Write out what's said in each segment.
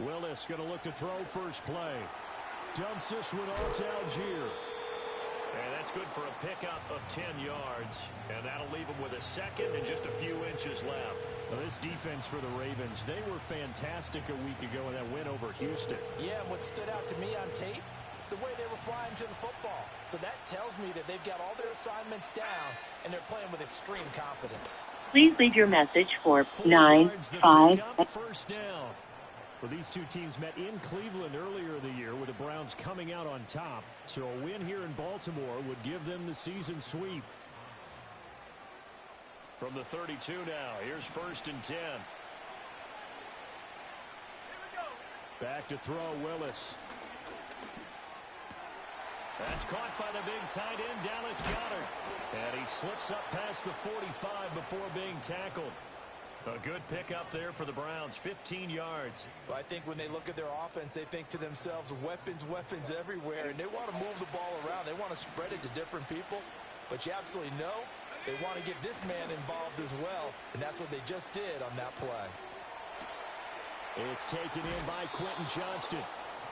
Willis going to look to throw first play. Dumps this one off to Algier. And that's good for a pickup of 10 yards. And that'll leave them with a second and just a few inches left. Well, this defense for the Ravens, they were fantastic a week ago in that win over Houston. Yeah, and what stood out to me on tape, the way they were flying to the football. So that tells me that they've got all their assignments down, and they're playing with extreme confidence. Please leave your message for 4 9, yards, the 5. pickup, first down. Well, these two teams met in Cleveland earlier in the year with the Browns coming out on top. So a win here in Baltimore would give them the season sweep. From the 32 now, here's 1st and 10. Back to throw, Willis. That's caught by the big tight end, Dallas Goedert. And he slips up past the 45 before being tackled. A good pickup there for the Browns, 15 yards. Well, I think when they look at their offense, they think to themselves, weapons, weapons everywhere, and they want to move the ball around. They want to spread it to different people, but you absolutely know they want to get this man involved as well, and that's what they just did on that play. It's taken in by Quentin Johnston.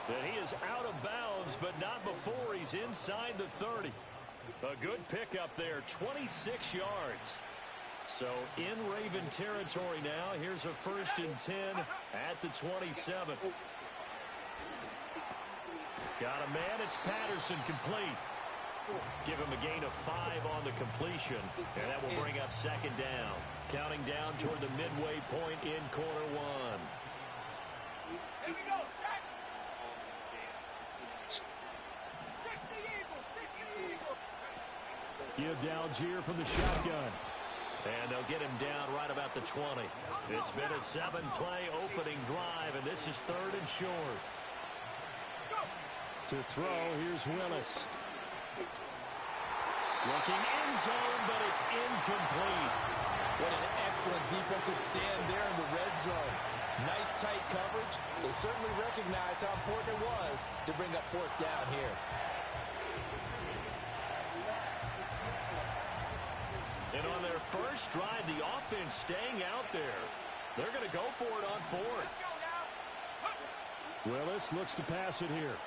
And he is out of bounds, but not before he's inside the 30. A good pickup there, 26 yards. So in Raven territory now. Here's a 1st and 10 at the 27. Got a man. It's Patterson complete. Give him a gain of 5 on the completion. And that will bring up 2nd down. Counting down toward the midway point in quarter 1. Here we go, set. 60 Eagles. Give to Algier from the shotgun. And they'll get him down right about the 20. It's been a 7-play opening drive, and this is 3rd and short. To throw, here's Willis. Looking end zone, but it's incomplete. What an excellent defensive stand there in the red zone. Nice tight coverage. They certainly recognized how important it was to bring up 4th down here. And on their first drive, the offense staying out there. They're going to go for it on 4th. Willis looks to pass it here.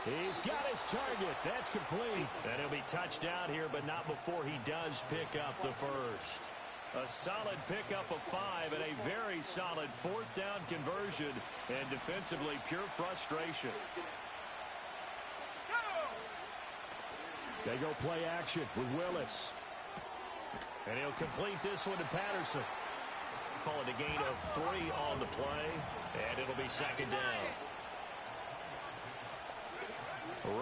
He's got his target. That's complete. And he'll be touched down here, but not before he does pick up the first. A solid pickup of 5 and a very solid 4th down conversion. And defensively, pure frustration. They go play action with Willis. And he'll complete this one to Patterson. Call it a gain of 3 on the play. And it'll be 2nd down.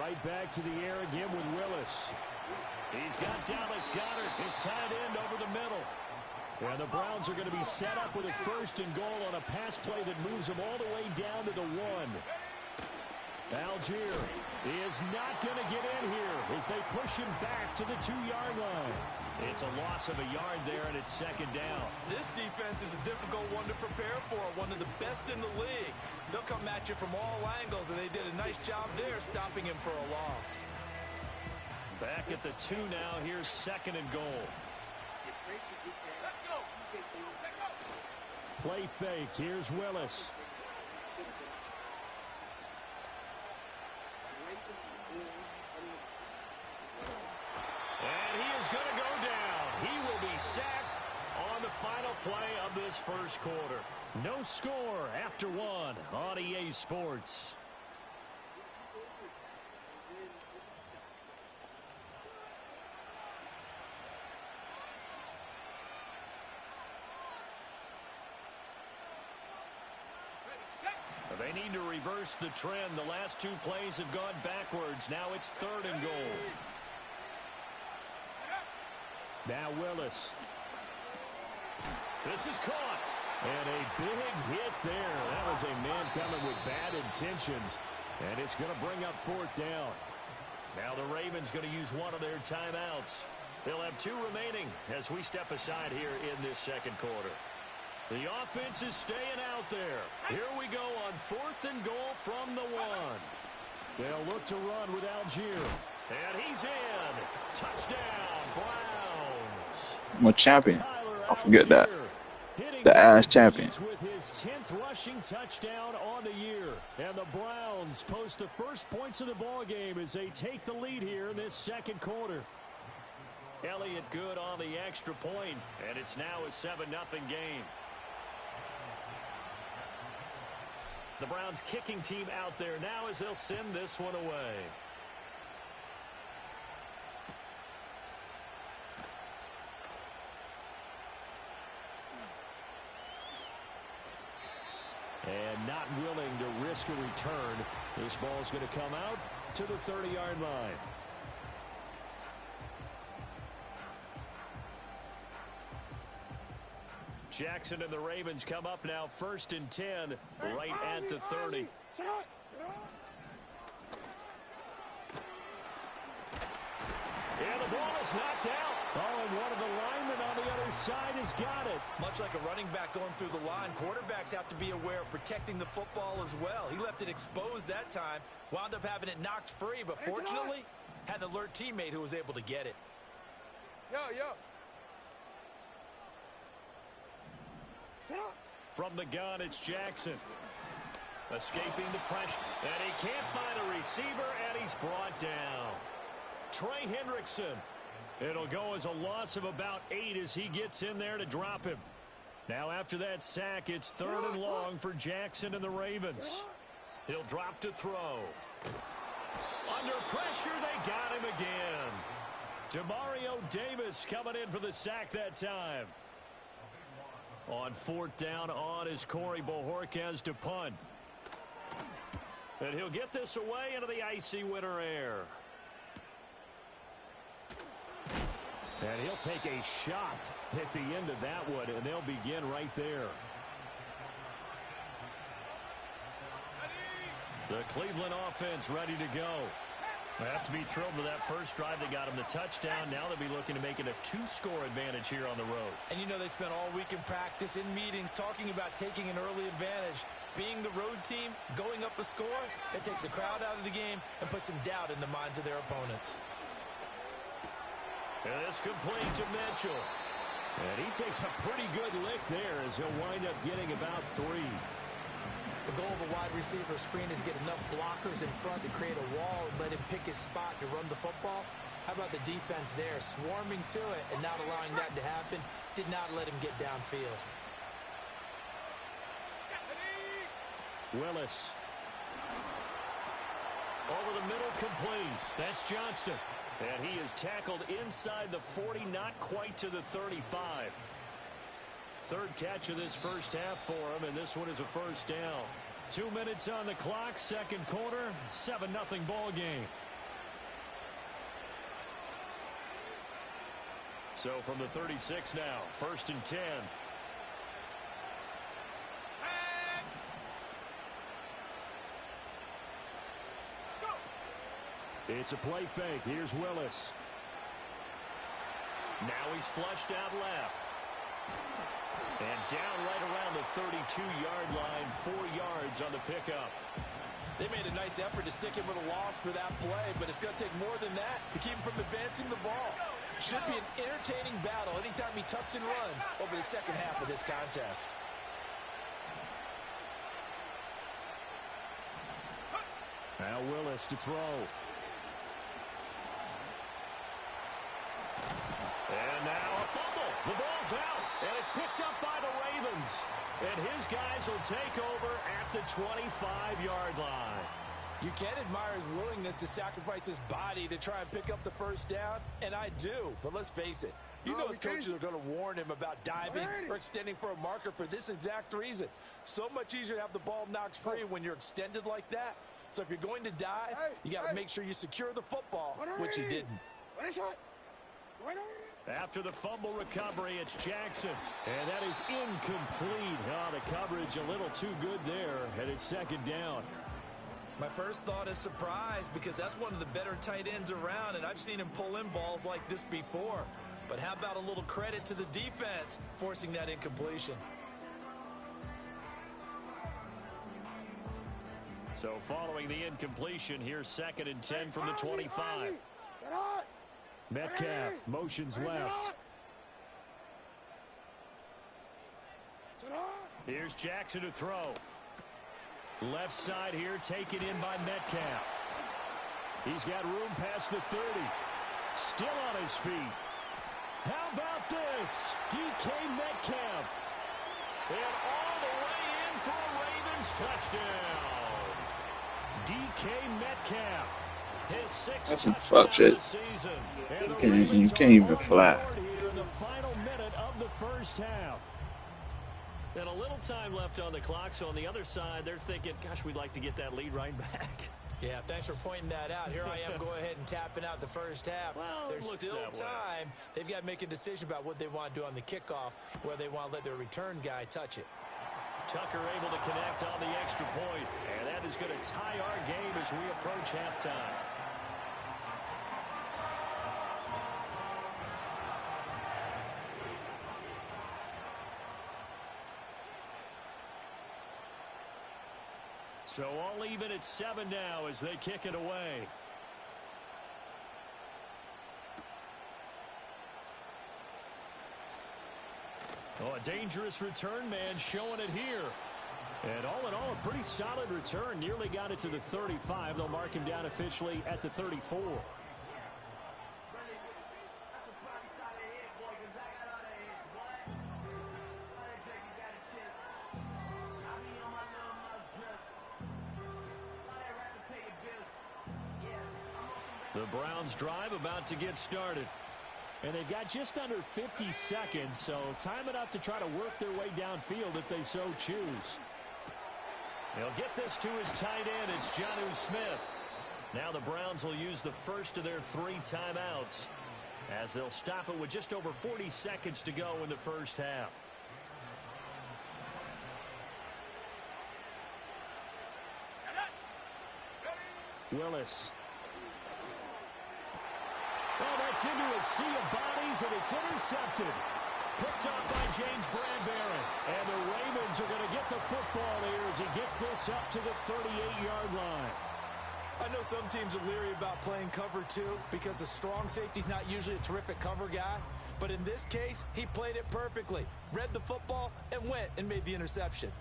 Right back to the air again with Willis. He's got Dallas Goedert, his tight end, over the middle. And the Browns are going to be set up with a 1st and goal on a pass play that moves them all the way down to the 1. Algier is not going to get in here as they push him back to the 2-yard line. It's a loss of a yard there, and it's 2nd down. This defense is a difficult one to prepare for, one of the best in the league. They'll come at you from all angles, and they did a nice job there stopping him for a loss. Back at the 2 now. Here's 2nd and goal. Let's go. Play fake. Here's Willis. And he is going to go down. He will be sacked on the final play of this first quarter. No score after 1 on EA Sports. They need to reverse the trend. The last 2 plays have gone backwards. Now it's 3rd and goal. Now Willis. This is caught. And a big hit there. That was a man coming with bad intentions. And it's going to bring up 4th down. Now the Ravens going to use one of their timeouts. They'll have 2 remaining as we step aside here in this 2nd quarter. The offense is staying out there. Here we go on 4th and goal from the 1. They'll look to run with Algier. And he's in. Touchdown, Browns. I'm a champion. I'll forget that. Hitting the ass champion. With his 10th rushing touchdown on the year. And the Browns post the first points of the ball game as they take the lead here in this second quarter. Elliott good on the extra point, and it's now a 7-0 game. The Browns kicking team out there now as they'll send this one away. And not willing to risk a return. This ball's going to come out to the 30-yard line. Jackson and the Ravens come up now 1st and 10 right at the 30. And the ball is knocked out. Oh, and one of the linemen on the other side has got it. Much like a running back going through the line, quarterbacks have to be aware of protecting the football as well. He left it exposed that time, wound up having it knocked free, but fortunately had an alert teammate who was able to get it. Yo. From the gun, it's Jackson. Escaping the pressure. And he can't find a receiver, and he's brought down. Trey Hendrickson. It'll go as a loss of about 8 as he gets in there to drop him. Now after that sack, it's 3rd and long for Jackson and the Ravens. He'll drop to throw. Under pressure, they got him again. Demario Davis coming in for the sack that time. On 4th down on is Corey Bojorquez to punt. And he'll get this away into the icy winter air. And he'll take a shot at the end of that one, and they'll begin right there. The Cleveland offense ready to go. They have to be thrilled with that first drive. They got him the touchdown. Now they'll be looking to make it a 2-score advantage here on the road. And you know they spent all week in practice, in meetings, talking about taking an early advantage. Being the road team, going up a score, that takes the crowd out of the game and puts some doubt in the minds of their opponents. And it's complete to Mitchell. And he takes a pretty good lick there as he'll wind up getting about 3. The goal of a wide receiver screen is get enough blockers in front to create a wall and let him pick his spot to run the football. How about the defense there, swarming to it and not allowing that to happen? Did not let him get downfield. Willis. Over the middle, complete. That's Johnston. And he is tackled inside the 40, not quite to the 35. 3rd catch of this first half for him, and this one is a 1st down. 2 minutes on the clock, second quarter, 7-0 ball game. So from the 36 now, 1st and 10. It's a play fake. Here's Willis. Now he's flushed out left. And down right around the 32-yard line, 4 yards on the pickup. They made a nice effort to stick him with a loss for that play, but it's going to take more than that to keep him from advancing the ball. Should be an entertaining battle anytime he tucks and runs over the second half of this contest. Now Willis to throw. And now a fumble. The ball's out, and it's picked up by the Ravens. And his guys will take over at the 25-yard line. You can admire his willingness to sacrifice his body to try and pick up the first down, and I do. But let's face it, you know his coaches are going to warn him about diving or extending for a marker for this exact reason. So much easier to have the ball knocked free when you're extended like that. So if you're going to dive, you got to make sure you secure the football, which he didn't. After the fumble recovery, it's Jackson. And that is incomplete. Oh, the coverage a little too good there, and it's 2nd down. My first thought is surprise because that's one of the better tight ends around, and I've seen him pull in balls like this before. But how about a little credit to the defense forcing that incompletion? So following the incompletion, here's 2nd and 10 from the 25. Metcalf motions left. Here's Jackson to throw. Left side here taken in by Metcalf. He's got room past the 30. Still on his feet. How about this? DK Metcalf. And all the way in for a Ravens touchdown. DK Metcalf. His sixth That's some touchdown fuck shit. of the season. You can't even fly. Here in the final minute of the first half. And a little time left on the clock, so on the other side, they're thinking, gosh, we'd like to get that lead right back. Yeah, thanks for pointing that out. Here I am going ahead and tapping out the first half. Well, there's still time. They've got to make a decision about what they want to do on the kickoff, whether they want to let their return guy touch it. Tucker able to connect on the extra point, and that is going to tie our game as we approach halftime. So all even at 7 now as they kick it away. Oh, a dangerous return man showing it here. And all in all, a pretty solid return. Nearly got it to the 35. They'll mark him down officially at the 34. The Browns drive about to get started. And they've got just under 50 seconds, so time enough to try to work their way downfield if they so choose. They'll get this to his tight end. It's Jonnu Smith. Now the Browns will use the first of their 3 timeouts as they'll stop it with just over 40 seconds to go in the first half. Willis. Well, that's into a sea of bodies, and it's intercepted. Picked up by James Bradbury. And the Ravens are going to get the football here as he gets this up to the 38-yard line. I know some teams are leery about playing cover 2 because the strong safety's not usually a terrific cover guy. But in this case, he played it perfectly. Read the football and went and made the interception.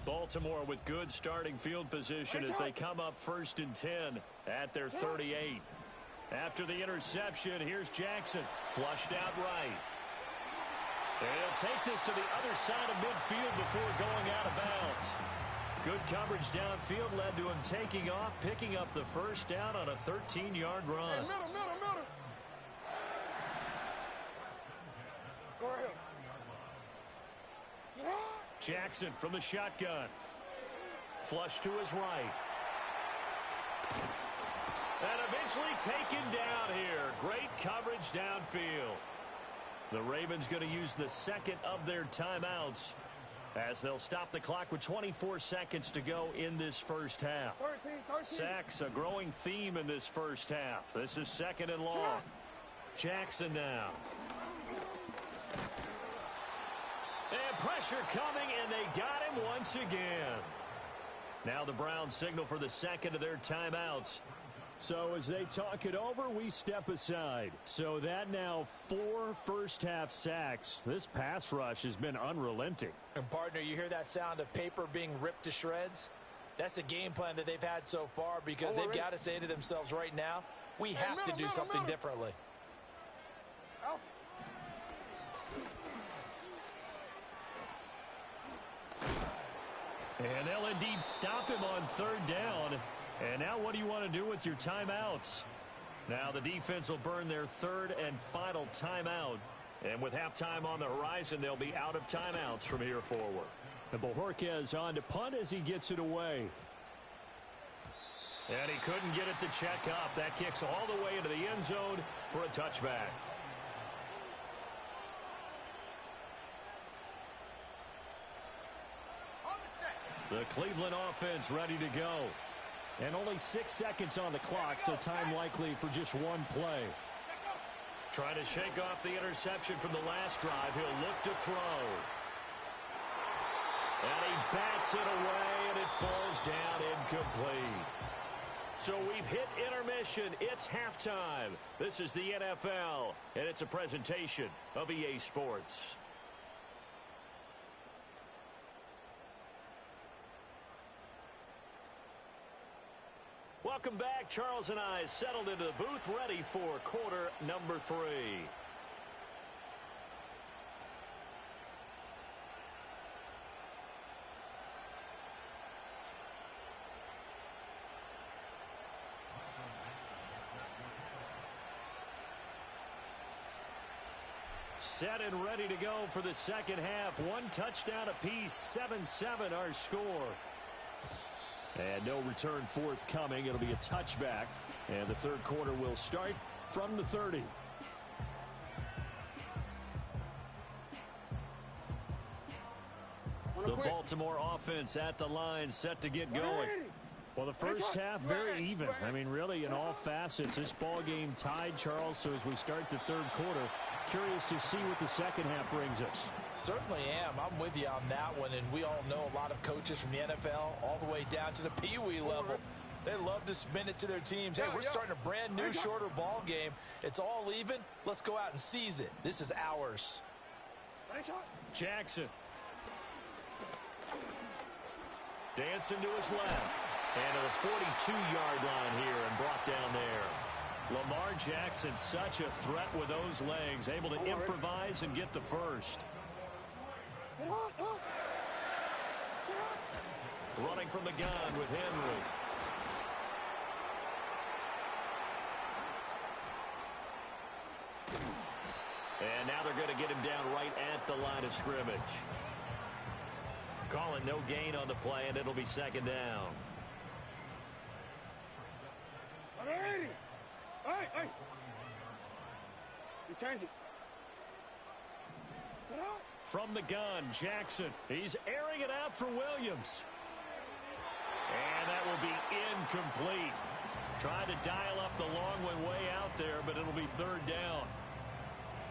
Baltimore with good starting field position as they come up 1st and 10 at their 38. After the interception, here's Jackson. Flushed out right. And he'll take this to the other side of midfield before going out of bounds. Good coverage downfield led to him taking off, picking up the first down on a 13-yard run. Hey, middle. Go ahead. Jackson from the shotgun. Flush to his right. And eventually taken down here. Great coverage downfield. The Ravens going to use the second of their timeouts as they'll stop the clock with 24 seconds to go in this first half. 13. Sacks, a growing theme in this first half. This is 2nd and long. Jackson now. And pressure coming, and they got him once again. Now the Browns signal for the second of their timeouts. So as they talk it over, we step aside. So that now 4 first-half sacks. This pass rush has been unrelenting. And, partner, you hear that sound of paper being ripped to shreds? That's a game plan that they've had so far because they've got to say to themselves right now, we have to do something differently. And they'll indeed stop him on 3rd down. And now what do you want to do with your timeouts? Now the defense will burn their 3rd and final timeout. And with halftime on the horizon, they'll be out of timeouts from here forward. And Bojorquez on to punt as he gets it away. And he couldn't get it to check up. That kicks all the way into the end zone for a touchback. The Cleveland offense ready to go. And only 6 seconds on the clock, so time likely for just one play. Trying to shake off the interception from the last drive. He'll look to throw. And he bats it away, and it falls down incomplete. So we've hit intermission. It's halftime. This is the NFL, and it's a presentation of EA Sports. Welcome back. Charles and I settled into the booth, ready for quarter number 3. Set and ready to go for the second half. One touchdown apiece, 7-7 our score. And no return forthcoming. It'll be a touchback. And the third quarter will start from the 30. The Baltimore offense at the line, set to get going. Well, the first half, very even. I mean, really, in all facets, this ball game tied, Charles. So as we start the third quarter, curious to see what the second half brings us. Certainly am. I'm with you on that one. And we all know a lot of coaches from the NFL all the way down to the Pee-wee level. They love to spin it to their teams. Hey, we're starting a brand new, shorter ball game. It's all even. Let's go out and seize it. This is ours. Jackson. Dancing to his left. And to the 42-yard line here and brought down there. Lamar Jackson, such a threat with those legs, able to improvise and get the first. Running from the gun with Henry. And now they're going to get him down right at the line of scrimmage. Calling no gain on the play, and it'll be second down. Hey! You change it. From the gun, Jackson. He's airing it out for Williams. And that will be incomplete. Trying to dial up the long one way out there, but it'll be third down.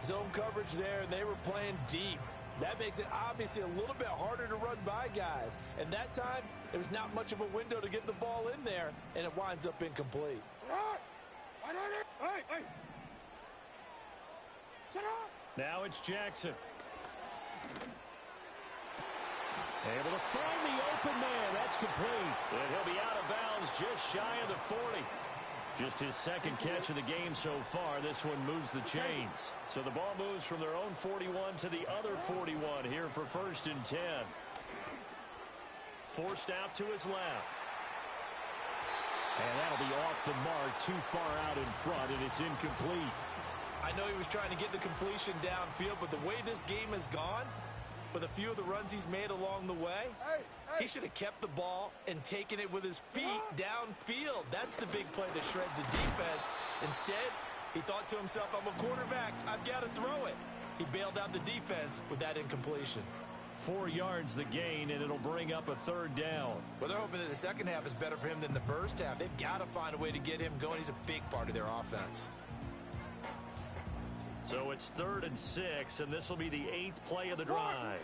Zone coverage there, and they were playing deep. That makes it obviously a little bit harder to run by guys. And that time, there was not much of a window to get the ball in there, and it winds up incomplete. Hey! Sit up! Now it's Jackson. Able to find the open man. That's complete. And he'll be out of bounds just shy of the 40. Just his second catch of the game so far. This one moves the chains. So the ball moves from their own 41 to the other 41 here for 1st and 10. Forced out to his left. And that'll be off the mark, too far out in front, and it's incomplete. I know he was trying to get the completion downfield, but the way this game has gone, with a few of the runs he's made along the way, he should have kept the ball and taken it with his feet downfield. That's the big play that shreds the defense. Instead, he thought to himself, I'm a quarterback, I've got to throw it. He bailed out the defense with that incompletion. 4 yards the gain, and it'll bring up a third down. Well, they're hoping that the second half is better for him than the first half. They've got to find a way to get him going. He's a big part of their offense. So it's 3rd and 6, and this will be the 8th play of the drive.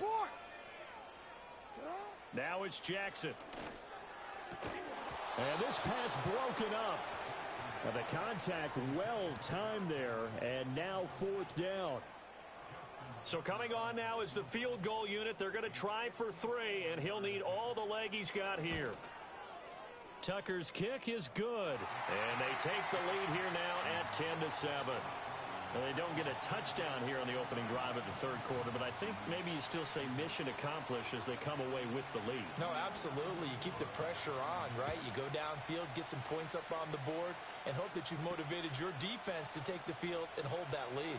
Now it's Jackson. And this pass broken up. Now the contact well timed there, and now 4th down. So coming on now is the field goal unit. They're going to try for 3, and he'll need all the leg he's got here. Tucker's kick is good, and they take the lead here now at 10-7. Well, they don't get a touchdown here on the opening drive of the third quarter, but I think maybe you still say mission accomplished as they come away with the lead. No, absolutely. You keep the pressure on, right? You go downfield, get some points up on the board, and hope that you've motivated your defense to take the field and hold that lead.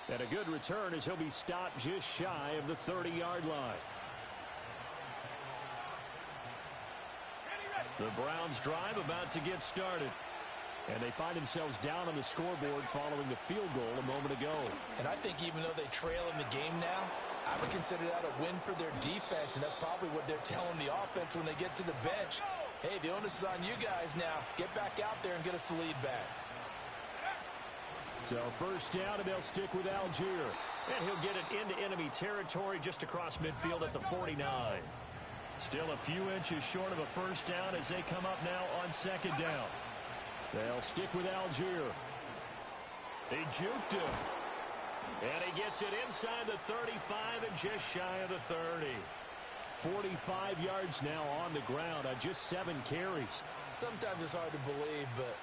And a good return as he'll be stopped just shy of the 30-yard line. The Browns drive about to get started. And they find themselves down on the scoreboard following the field goal a moment ago. And I think even though they trail in the game now, I would consider that a win for their defense, and that's probably what they're telling the offense when they get to the bench. Hey, the onus is on you guys now. Get back out there and get us the lead back. So 1st down, and they'll stick with Algier. And he'll get it into enemy territory just across midfield at the 49. Still a few inches short of a first down as they come up now on second down. They'll stick with Algier. He juked him. And he gets it inside the 35 and just shy of the 30. 45 yards now on the ground on just 7 carries. Sometimes it's hard to believe, but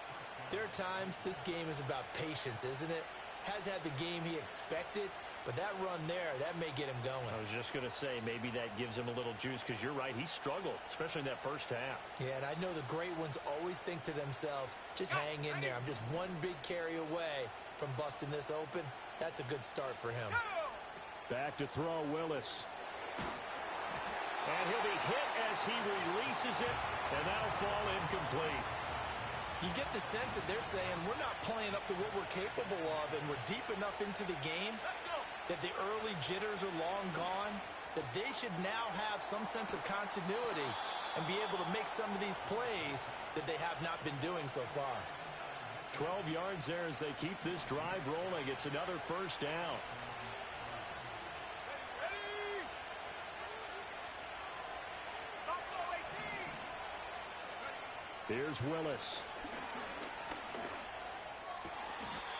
there are times this game is about patience, isn't it? Has had the game he expected, but that run there, that may get him going. I was just going to say, maybe that gives him a little juice, because you're right, he struggled, especially in that first half. Yeah, and I know the great ones always think to themselves, just hang in there. I'm just one big carry away from busting this open. That's a good start for him. Back to throw, Willis. And he'll be hit as he releases it, and that'll fall incomplete. You get the sense that they're saying we're not playing up to what we're capable of, and we're deep enough into the game that the early jitters are long gone, that they should now have some sense of continuity and be able to make some of these plays that they have not been doing so far. 12 yards there as they keep this drive rolling. It's another first down. Here's Willis.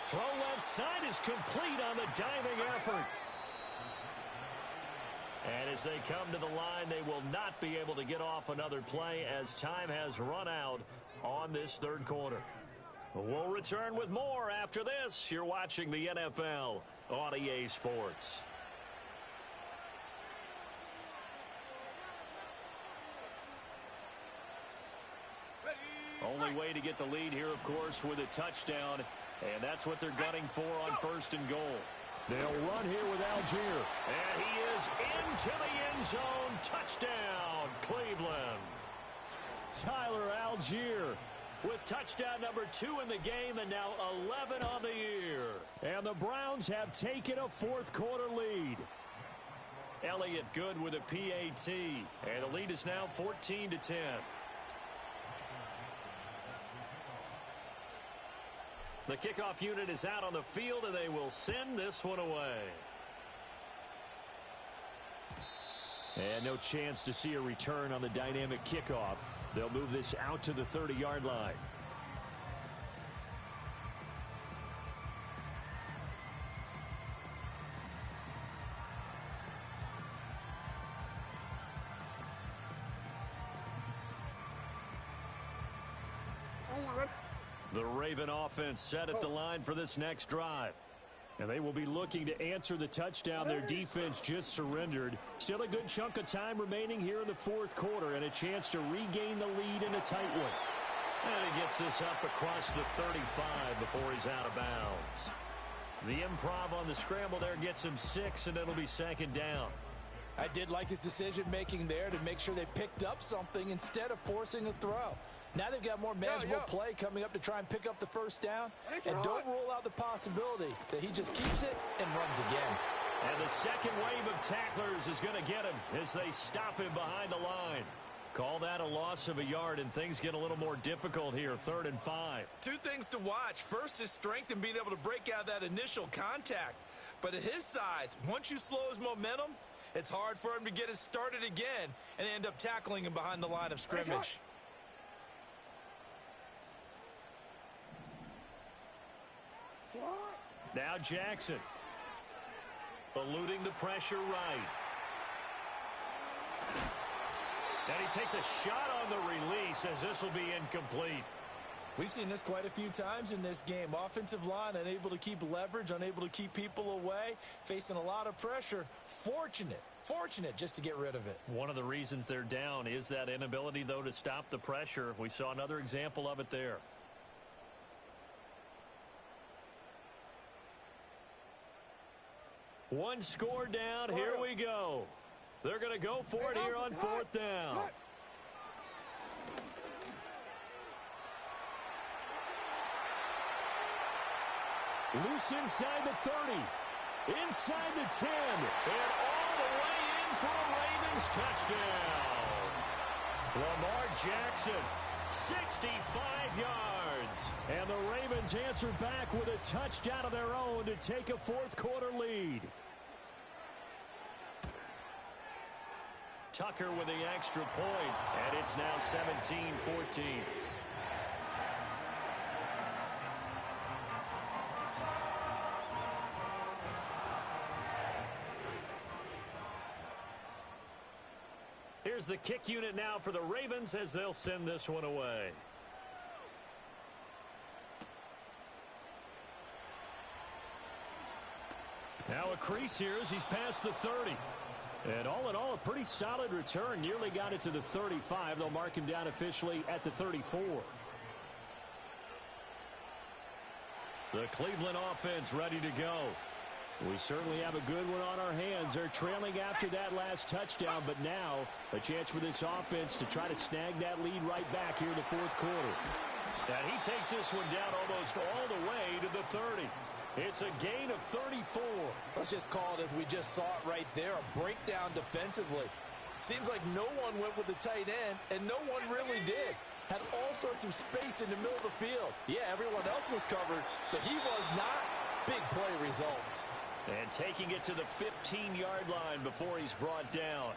Throw left side is complete on the diving effort. And as they come to the line, they will not be able to get off another play as time has run out on this third quarter. We'll return with more after this. You're watching the NFL on EA Sports. Only way to get the lead here, of course, with a touchdown. And that's what they're gunning for on first and goal. They'll run here with Algier. And he is into the end zone. Touchdown, Cleveland. Tyler Algier with touchdown number 2 in the game and now 11 on the year. And the Browns have taken a fourth quarter lead. Elliott good with a PAT. And the lead is now 14-10. The kickoff unit is out on the field, and they will send this one away. And no chance to see a return on the dynamic kickoff. They'll move this out to the 30-yard line. The Raven offense set at the line for this next drive. And they will be looking to answer the touchdown their defense just surrendered. Still a good chunk of time remaining here in the fourth quarter and a chance to regain the lead in a tight one. And he gets this up across the 35 before he's out of bounds. The improv on the scramble there gets him 6, and it'll be second down. I did like his decision-making there to make sure they picked up something instead of forcing a throw. Now they've got more manageable play coming up to try and pick up the first down. And don't rule out the possibility that he just keeps it and runs again. And the second wave of tacklers is going to get him as they stop him behind the line. Call that a loss of a yard, and things get a little more difficult here, 3rd and 5. Two things to watch. First is strength and being able to break out that initial contact. But at his size, once you slow his momentum, it's hard for him to get it started again and end up tackling him behind the line of scrimmage. Now Jackson, eluding the pressure right. And he takes a shot on the release as this will be incomplete. We've seen this quite a few times in this game. Offensive line unable to keep leverage, unable to keep people away, facing a lot of pressure. Fortunate just to get rid of it. One of the reasons they're down is that inability, though, to stop the pressure. We saw another example of it there. One score down. Here we go. They're going to go for it here on 4th down. Loose inside the 30. Inside the 10. And all the way in for a Ravens touchdown. Lamar Jackson, 65 yards. And the Ravens answer back with a touchdown of their own to take a fourth quarter lead. Tucker with the extra point, and it's now 17-14. Here's the kick unit now for the Ravens as they'll send this one away. Now a crease here as he's past the 30. And all in all, a pretty solid return. Nearly got it to the 35. They'll mark him down officially at the 34. The Cleveland offense ready to go. We certainly have a good one on our hands. They're trailing after that last touchdown, but now a chance for this offense to try to snag that lead right back here in the fourth quarter. And he takes this one down almost all the way to the 30. It's a gain of 34. Let's just call it as we just saw it right there, a breakdown defensively. Seems like no one went with the tight end, and no one really did. Had all sorts of space in the middle of the field. Yeah, everyone else was covered, but he was not. Big play results. And taking it to the 15-yard line before he's brought down.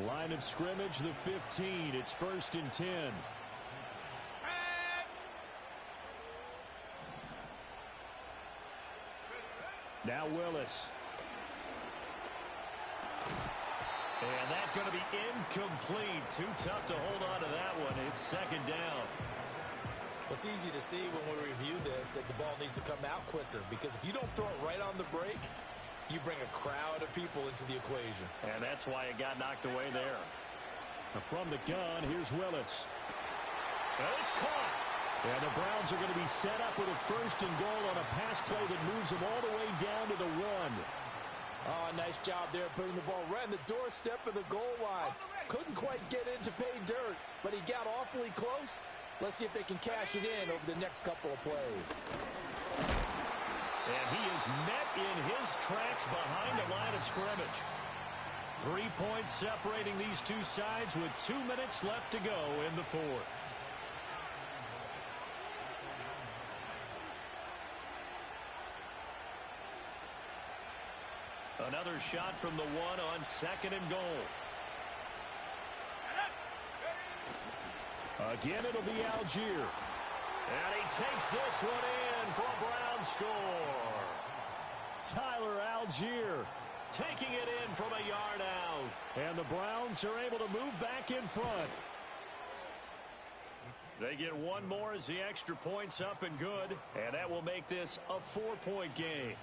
Line of scrimmage, the 15. It's 1st and 10. Now Willis. And that's going to be incomplete. Too tough to hold on to that one. It's 2nd down. It's easy to see when we review this that the ball needs to come out quicker, because if you don't throw it right on the break, you bring a crowd of people into the equation. And that's why it got knocked away there. From the gun, here's Willis. And it's caught. And the Browns are going to be set up with a 1st and goal on a pass play that moves them all the way down to the 1. Oh, nice job there putting the ball right on the doorstep of the goal line. Couldn't quite get in to pay dirt, but he got awfully close. Let's see if they can cash it in over the next couple of plays. And he is met in his tracks behind the line of scrimmage. 3 points separating these two sides with 2 minutes left to go in the 4th. Another shot from the 1 on 2nd and goal. Again, it'll be Algier. And he takes this one in for a Brown score. Tyler Algier taking it in from a yard out. And the Browns are able to move back in front. They get one more as the extra point's up and good. And that will make this a 4-point game.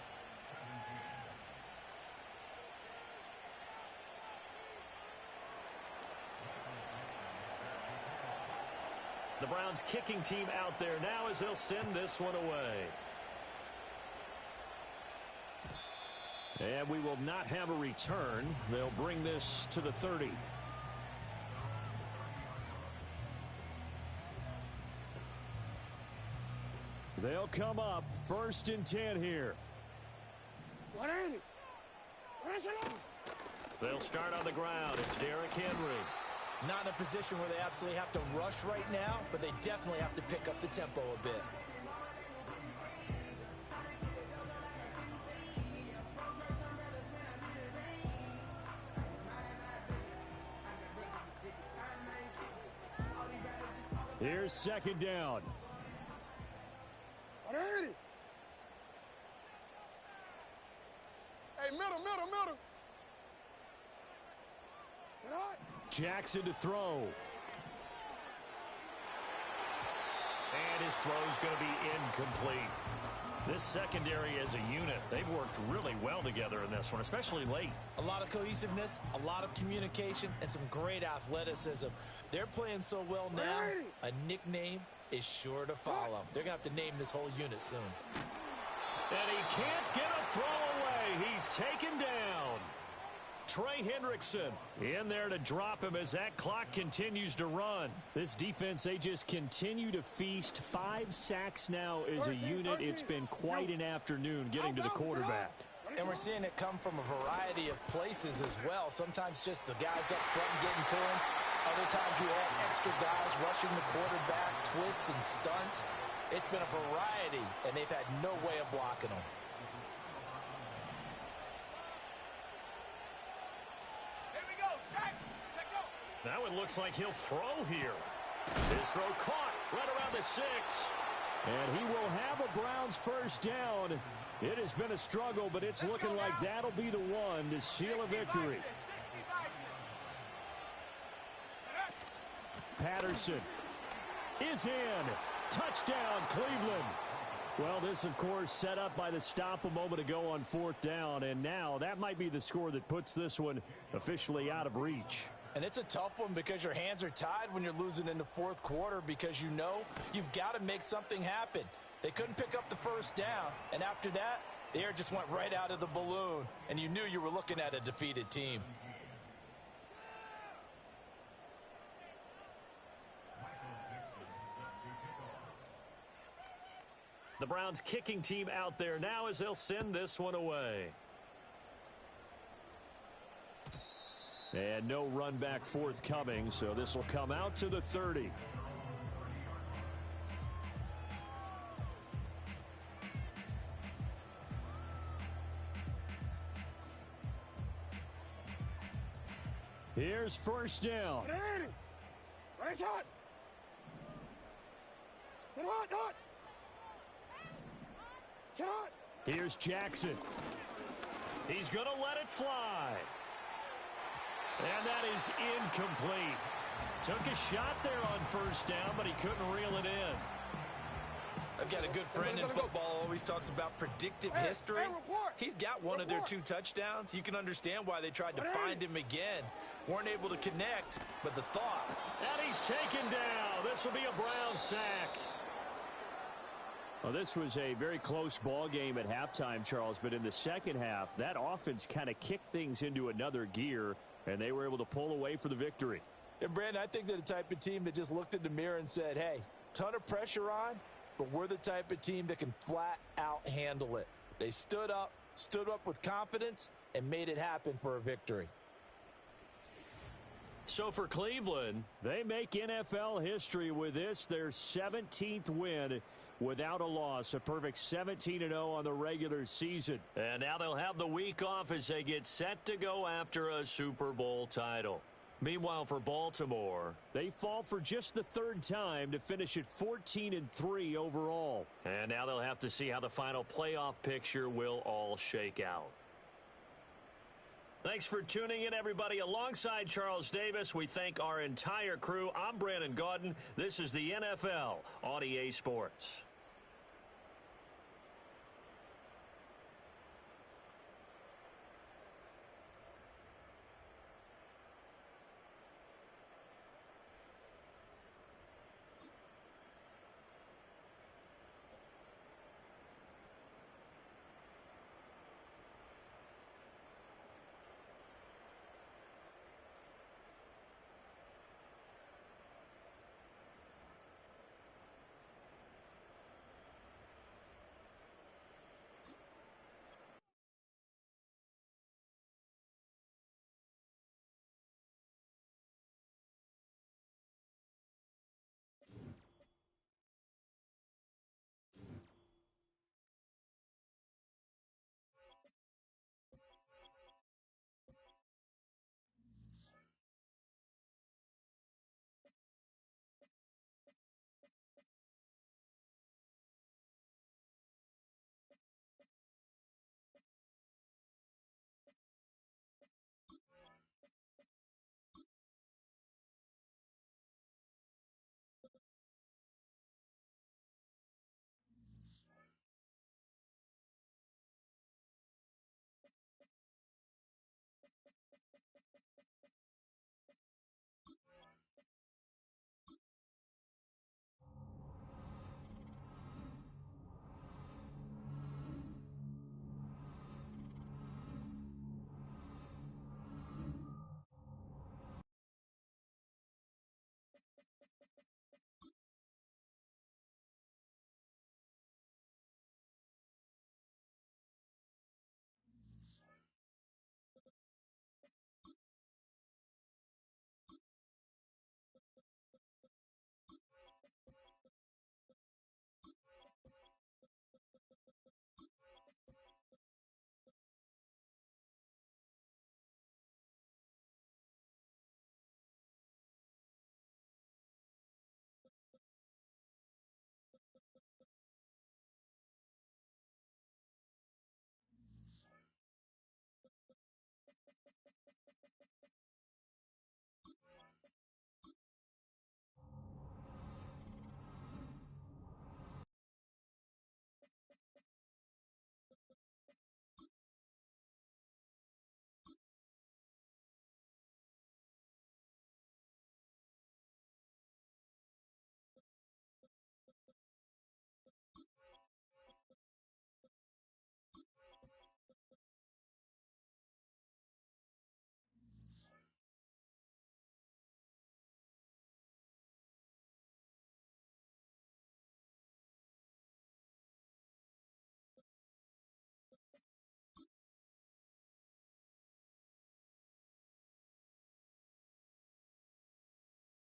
The Browns kicking team out there now as they'll send this one away. And we will not have a return. They'll bring this to the 30. They'll come up 1st and 10 here. They'll start on the ground. It's Derrick Henry. Not in a position where they absolutely have to rush right now, but they definitely have to pick up the tempo a bit. Here's 2nd down. Hey, middle. Jackson to throw. And his throw's going to be incomplete. This secondary as a unit, they've worked really well together in this one, especially late. A lot of cohesiveness, a lot of communication, and some great athleticism. They're playing so well now, a nickname is sure to follow. They're going to have to name this whole unit soon. And he can't get a throw away. He's taken down. Trey Hendrickson in there to drop him as that clock continues to run. This defense, they just continue to feast. 5 sacks now as a unit. It's been quite an afternoon getting to the quarterback. And we're seeing it come from a variety of places as well. Sometimes just the guys up front getting to him. Other times you have extra guys rushing the quarterback, twists and stunts. It's been a variety, and they've had no way of blocking them. That one looks like he'll throw here. His throw caught right around the 6. And he will have a Browns first down. It has been a struggle, but it's looking like that'll be the one to seal a victory. Patterson is in. Touchdown, Cleveland. Well, this, of course, set up by the stop a moment ago on 4th down, and now that might be the score that puts this one officially out of reach. And it's a tough one because your hands are tied when you're losing in the 4th quarter because you know you've got to make something happen. They couldn't pick up the first down, and after that, the air just went right out of the balloon, and you knew you were looking at a defeated team. The Browns kicking team out there now as they'll send this one away. And no run back forthcoming, so this will come out to the 30. Here's first down. Right shot. Hot. Shot. Here's Jackson. He's going to let it fly. And that is incomplete. Took a shot there on first down, but he couldn't reel it in. I've got a good friend in football, always talks about predictive history. He's got one of their 2 touchdowns. You can understand why they tried to find him again. Weren't able to connect, but the thought. And he's taken down. This will be a Browns sack. Well, this was a very close ball game at halftime, Charles, but in the second half, that offense kind of kicked things into another gear, and they were able to pull away for the victory. And, Brandon, I think they're the type of team that just looked in the mirror and said, hey, ton of pressure on, but we're the type of team that can flat out handle it. They stood up with confidence, and made it happen for a victory. So for Cleveland, they make NFL history with this, their 17th win without a loss, a perfect 17-0 on the regular season. And now they'll have the week off as they get set to go after a Super Bowl title. Meanwhile, for Baltimore, they fall for just the 3rd time to finish at 14-3 overall. And now they'll have to see how the final playoff picture will all shake out. Thanks for tuning in, everybody. Alongside Charles Davis, we thank our entire crew. I'm Brandon Gaudin. This is the NFL on EA Sports.